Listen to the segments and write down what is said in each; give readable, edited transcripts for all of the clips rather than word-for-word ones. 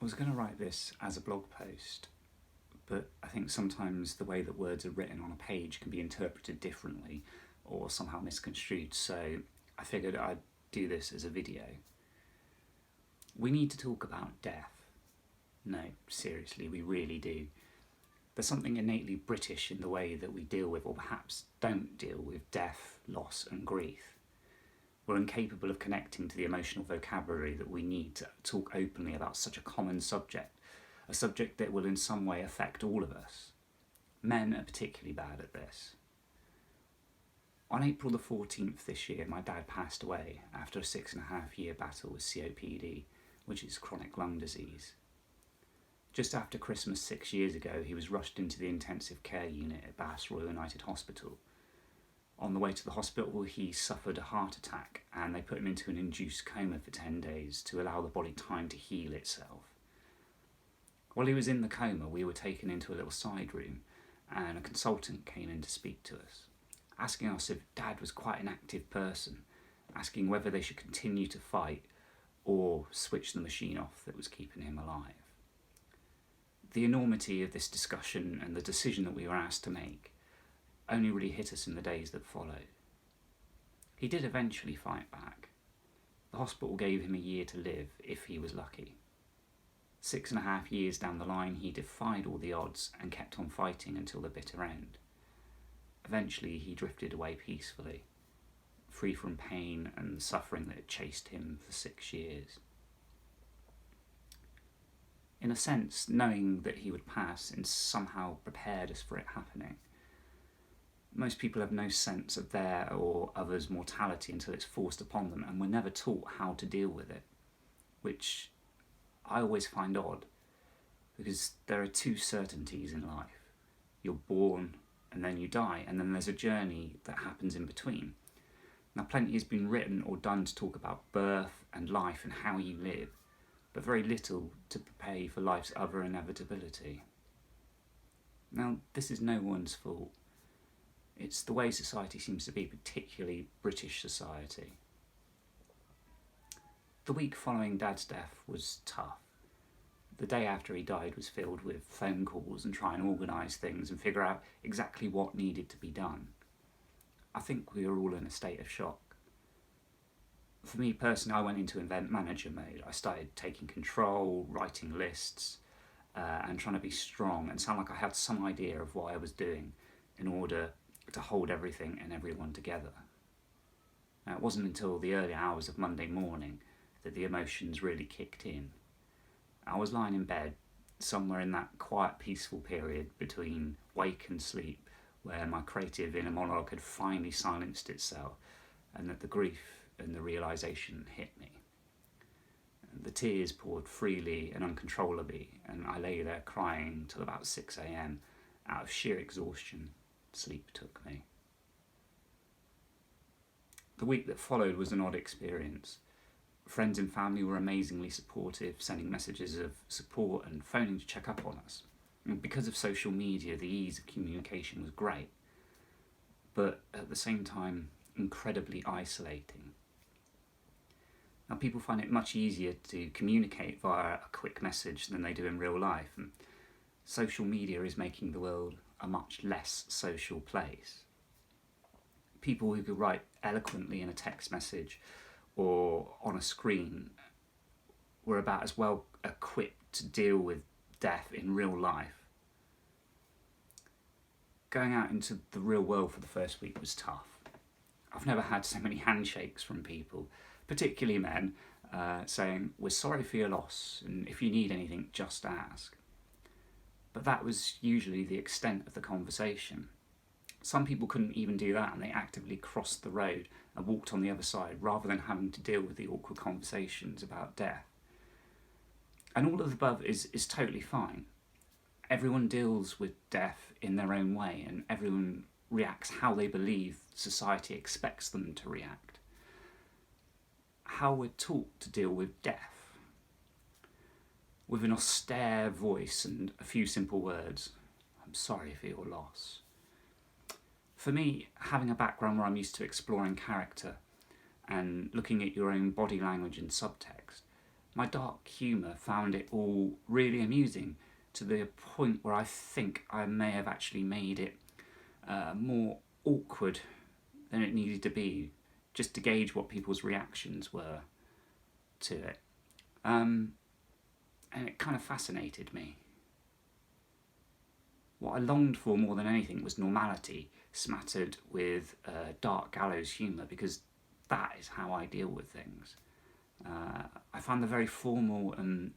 I was going to write this as a blog post, but I think sometimes the way that words are written on a page can be interpreted differently or somehow misconstrued, so I figured I'd do this as a video. We need to talk about death. No, seriously, we really do. There's something innately British in the way that we deal with, or perhaps don't deal with, death, loss and grief. We're incapable of connecting to the emotional vocabulary that we need to talk openly about such a common subject, a subject that will in some way affect all of us. Men are particularly bad at this. On April the 14th this year, my dad passed away after a 6.5-year battle with COPD, which is chronic lung disease. Just after Christmas 6 years ago, he was rushed into the intensive care unit at Bath's Royal United Hospital. On the way to the hospital, he suffered a heart attack and they put him into an induced coma for 10 days to allow the body time to heal itself. While he was in the coma, we were taken into a little side room and a consultant came in to speak to us, asking us if Dad was quite an active person, asking whether they should continue to fight or switch the machine off that was keeping him alive. The enormity of this discussion and the decision that we were asked to make only really hit us in the days that followed. He did eventually fight back. The hospital gave him a year to live if he was lucky. 6.5 years down the line, he defied all the odds and kept on fighting until the bitter end. Eventually, he drifted away peacefully, free from pain and suffering that had chased him for 6 years. In a sense, knowing that he would pass and somehow prepared us for it happening. Most people have no sense of their or others' mortality until it's forced upon them, and we're never taught how to deal with it, which I always find odd, because there are two certainties in life. You're born and then you die, and then there's a journey that happens in between. Now, plenty has been written or done to talk about birth and life and how you live, but very little to prepare you for life's other inevitability. Now, this is no one's fault. It's the way society seems to be, particularly British society. The week following Dad's death was tough. The day after he died was filled with phone calls and trying to organise things and figure out exactly what needed to be done. I think we were all in a state of shock. For me personally, I went into event manager mode. I started taking control, writing lists, and trying to be strong and sound like I had some idea of what I was doing in order to hold everything and everyone together. Now, it wasn't until the early hours of Monday morning that the emotions really kicked in. I was lying in bed, somewhere in that quiet, peaceful period between wake and sleep, where my creative inner monologue had finally silenced itself, and that the grief and the realisation hit me. The tears poured freely and uncontrollably, and I lay there crying till about 6 a.m. Out of sheer exhaustion, sleep took me. The week that followed was an odd experience. Friends and family were amazingly supportive, sending messages of support and phoning to check up on us. And because of social media, the ease of communication was great, but at the same time, incredibly isolating. Now, people find it much easier to communicate via a quick message than they do in real life, and social media is making the world a much less social place. People who could write eloquently in a text message or on a screen were about as well equipped to deal with death in real life. Going out into the real world for the first week was tough. I've never had so many handshakes from people, particularly men, saying, "We're sorry for your loss, and if you need anything, just ask." But that was usually the extent of the conversation. Some people couldn't even do that, and they actively crossed the road and walked on the other side rather than having to deal with the awkward conversations about death. And all of the above is totally fine. Everyone deals with death in their own way, and everyone reacts how they believe society expects them to react. How we're taught to deal with death. With an austere voice and a few simple words, "I'm sorry for your loss." For me, having a background where I'm used to exploring character and looking at your own body language and subtext, my dark humour found it all really amusing, to the point where I think I may have actually made it more awkward than it needed to be, just to gauge what people's reactions were to it. And it kind of fascinated me. What I longed for more than anything was normality, smattered with dark gallows humour, because that is how I deal with things. I find the very formal and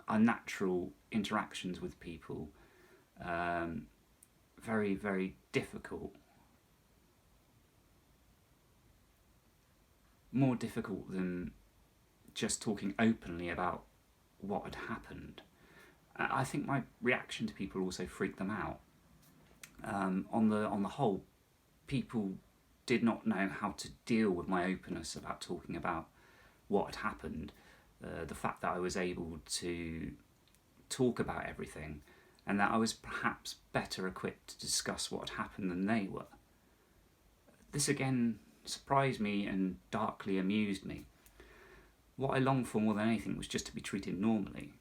unnatural interactions with people very, very difficult. More difficult than just talking openly about what had happened. I think my reaction to people also freaked them out. On the whole, people did not know how to deal with my openness about talking about what had happened. The fact that I was able to talk about everything, and that I was perhaps better equipped to discuss what had happened than they were. This again surprised me and darkly amused me. What I longed for more than anything was just to be treated normally,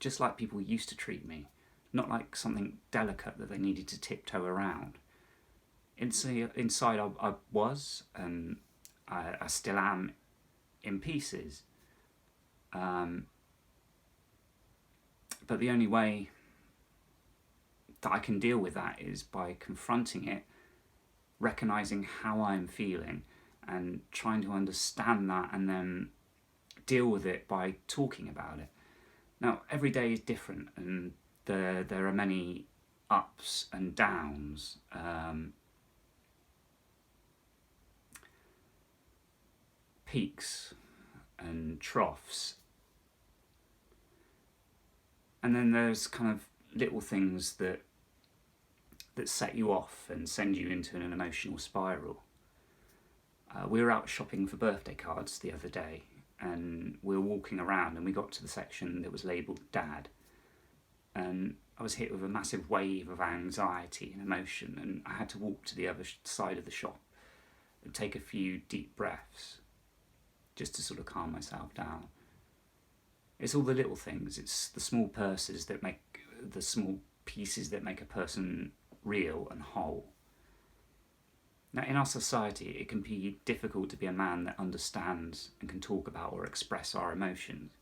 just like people used to treat me, not like something delicate that they needed to tiptoe around. Inside I was, and I still am, in pieces. But the only way that I can deal with that is by confronting it, recognising how I'm feeling, and trying to understand that, and then deal with it by talking about it. Now, every day is different, and there are many ups and downs. Peaks and troughs. And then there's kind of little things that set you off and send you into an emotional spiral. We were out shopping for birthday cards the other day, and we were walking around, and we got to the section that was labelled Dad. And I was hit with a massive wave of anxiety and emotion, and I had to walk to the other side of the shop and take a few deep breaths just to sort of calm myself down. It's all the little things, it's the small pieces that make a person real and whole. Now, in our society, it can be difficult to be a man that understands and can talk about or express our emotions.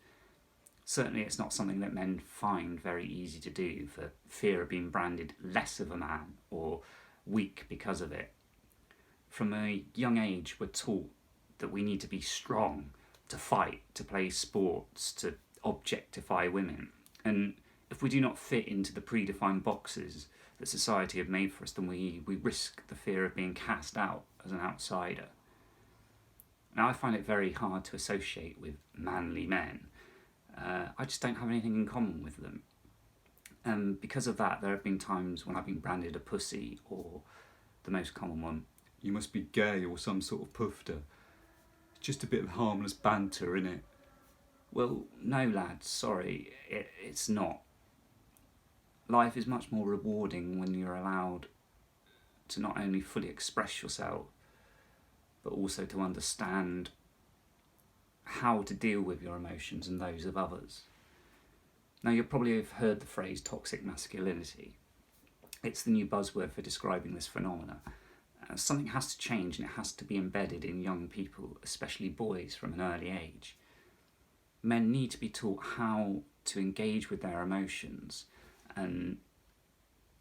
Certainly it's not something that men find very easy to do, for fear of being branded less of a man or weak because of it. From a young age, we're taught that we need to be strong, to fight, to play sports, to objectify women. And if we do not fit into the predefined boxes that society have made for us, then we risk the fear of being cast out as an outsider. Now, I find it very hard to associate with manly men. I just don't have anything in common with them. And because of that, there have been times when I've been branded a pussy, or the most common one, you must be gay or some sort of pufter. It's just a bit of harmless banter, innit? Well, no lads, sorry, it's not. Life is much more rewarding when you're allowed to not only fully express yourself, but also to understand how to deal with your emotions and those of others. Now, you probably have heard the phrase toxic masculinity. It's the new buzzword for describing this phenomena. Something has to change, and it has to be embedded in young people, especially boys, from an early age. Men need to be taught how to engage with their emotions, and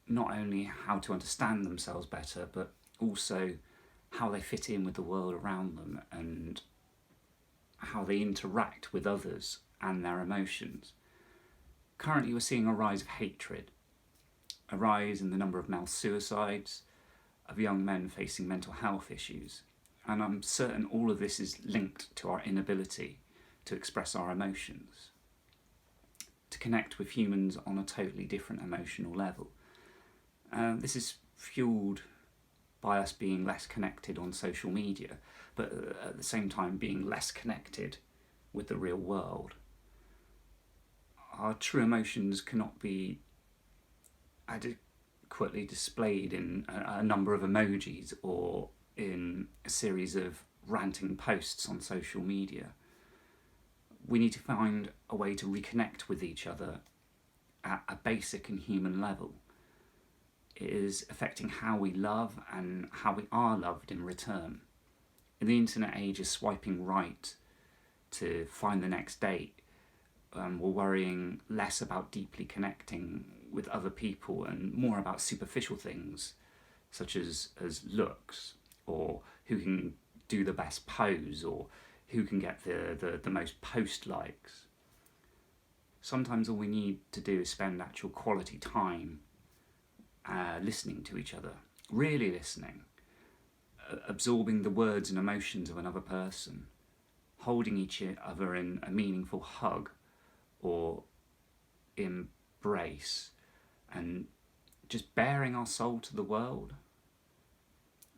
not only how to understand themselves better, but also how they fit in with the world around them, and how they interact with others and their emotions. Currently, we're seeing a rise of hatred, a rise in the number of male suicides, of young men facing mental health issues, and I'm certain all of this is linked to our inability to express our emotions, to connect with humans on a totally different emotional level. This is fueled by us being less connected on social media, but at the same time being less connected with the real world. Our true emotions cannot be adequately displayed in a number of emojis or in a series of ranting posts on social media. we need to find a way to reconnect with each other at a basic and human level. It is affecting how we love and how we are loved in return. In the internet age of swiping right to find the next date, we're worrying less about deeply connecting with other people and more about superficial things such as looks, or who can do the best pose, or who can get the most post likes. Sometimes all we need to do is spend actual quality time listening to each other, really listening, absorbing the words and emotions of another person, holding each other in a meaningful hug or embrace, and just baring our soul to the world.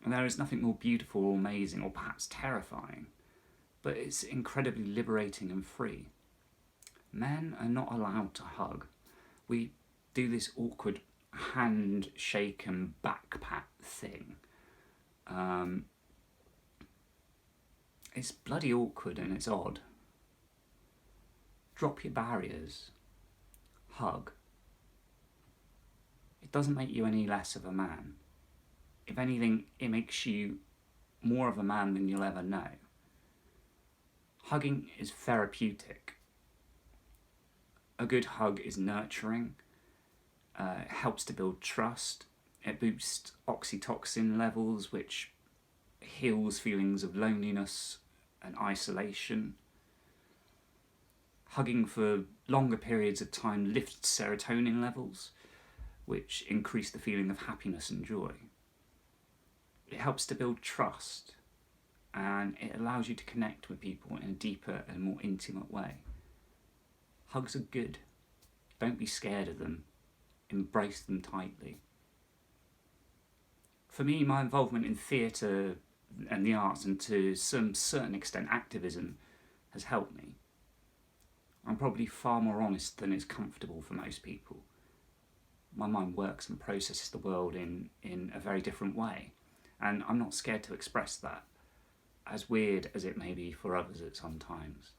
And there is nothing more beautiful or amazing or perhaps terrifying, but it's incredibly liberating and free. Men are not allowed to hug. We do this awkward handshake and back pat thing. It's bloody awkward and it's odd. Drop your barriers. Hug. It doesn't make you any less of a man. If anything, it makes you more of a man than you'll ever know. Hugging is therapeutic. A good hug is nurturing. It helps to build trust. It boosts oxytocin levels, which heals feelings of loneliness and isolation. Hugging for longer periods of time lifts serotonin levels, which increase the feeling of happiness and joy. It helps to build trust, and it allows you to connect with people in a deeper and more intimate way. Hugs are good. Don't be scared of them. Embrace them tightly. For me, my involvement in theatre and the arts, and to some certain extent activism, has helped me. I'm probably far more honest than is comfortable for most people. My mind works and processes the world in a very different way, and I'm not scared to express that, as weird as it may be for others at some times.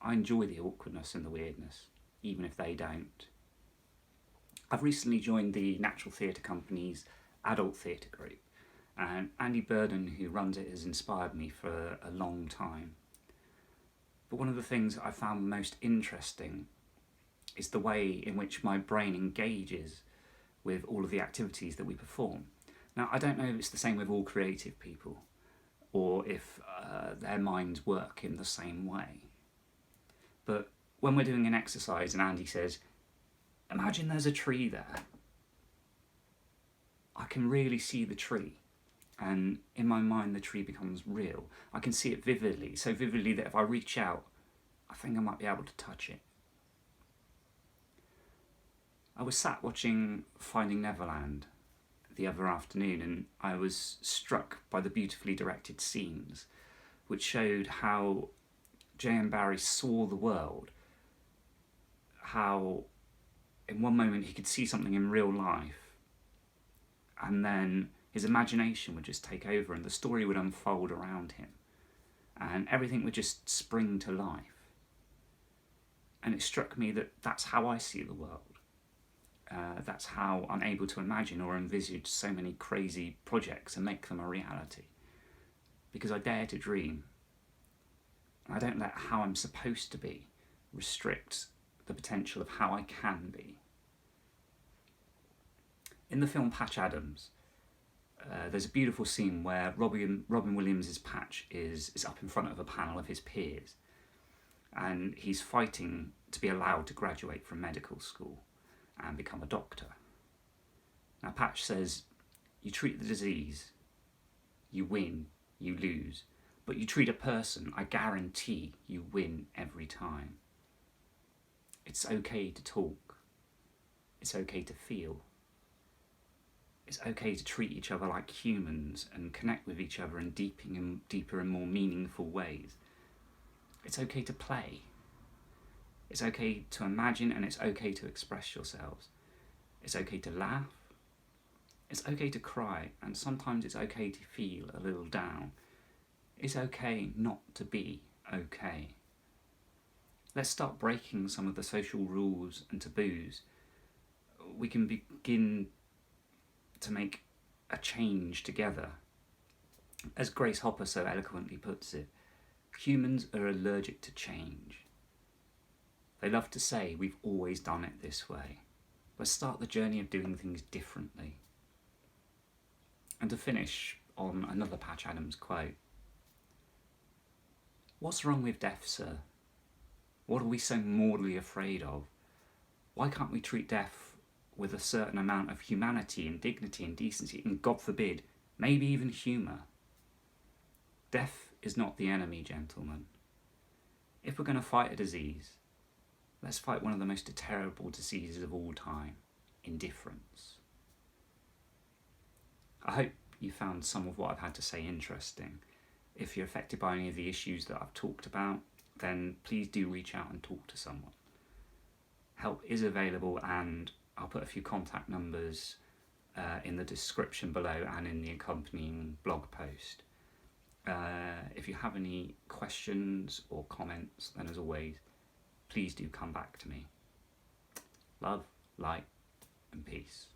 I enjoy the awkwardness and the weirdness, even if they don't. I've recently joined the Natural Theatre Company's adult theatre group, and Andy Burden, who runs it, has inspired me for a long time. But one of the things I found most interesting is the way in which my brain engages with all of the activities that we perform. Now, I don't know if it's the same with all creative people, or if their minds work in the same way. But when we're doing an exercise and Andy says, imagine there's a tree there, I can really see the tree. And in my mind, the tree becomes real. I can see it vividly, so vividly that if I reach out, I think I might be able to touch it. I was sat watching Finding Neverland the other afternoon, and I was struck by the beautifully directed scenes, which showed how J.M. Barrie saw the world, how in one moment he could see something in real life, and then his imagination would just take over and the story would unfold around him, and everything would just spring to life. And it struck me that that's how I see the world. That's how I'm able to imagine or envisage so many crazy projects and make them a reality. Because I dare to dream. I don't let how I'm supposed to be restrict the potential of how I can be. In the film Patch Adams, there's a beautiful scene where Robin Williams' Patch is up in front of a panel of his peers, and he's fighting to be allowed to graduate from medical school and become a doctor. Now Patch says, you treat the disease, you win, you lose, but you treat a person, I guarantee you win every time. It's okay to talk. It's okay to feel. It's okay to treat each other like humans and connect with each other in deeper and more meaningful ways. It's okay to play. It's okay to imagine, and it's okay to express yourselves. It's okay to laugh. It's okay to cry, and sometimes it's okay to feel a little down. It's okay not to be okay. Let's start breaking some of the social rules and taboos. We can begin to make a change together. As Grace Hopper so eloquently puts it, humans are allergic to change. They love to say we've always done it this way. Let's start the journey of doing things differently. And to finish on another Patch Adams quote, "What's wrong with death, sir? What are we so mortally afraid of? Why can't we treat death with a certain amount of humanity and dignity and decency and, God forbid, maybe even humour? Death is not the enemy, gentlemen. If we're going to fight a disease, let's fight one of the most terrible diseases of all time, indifference." I hope you found some of what I've had to say interesting. If you're affected by any of the issues that I've talked about, then please do reach out and talk to someone. Help is available, and I'll put a few contact numbers in the description below and in the accompanying blog post. If you have any questions or comments, then as always, please do come back to me. Love, light, and peace.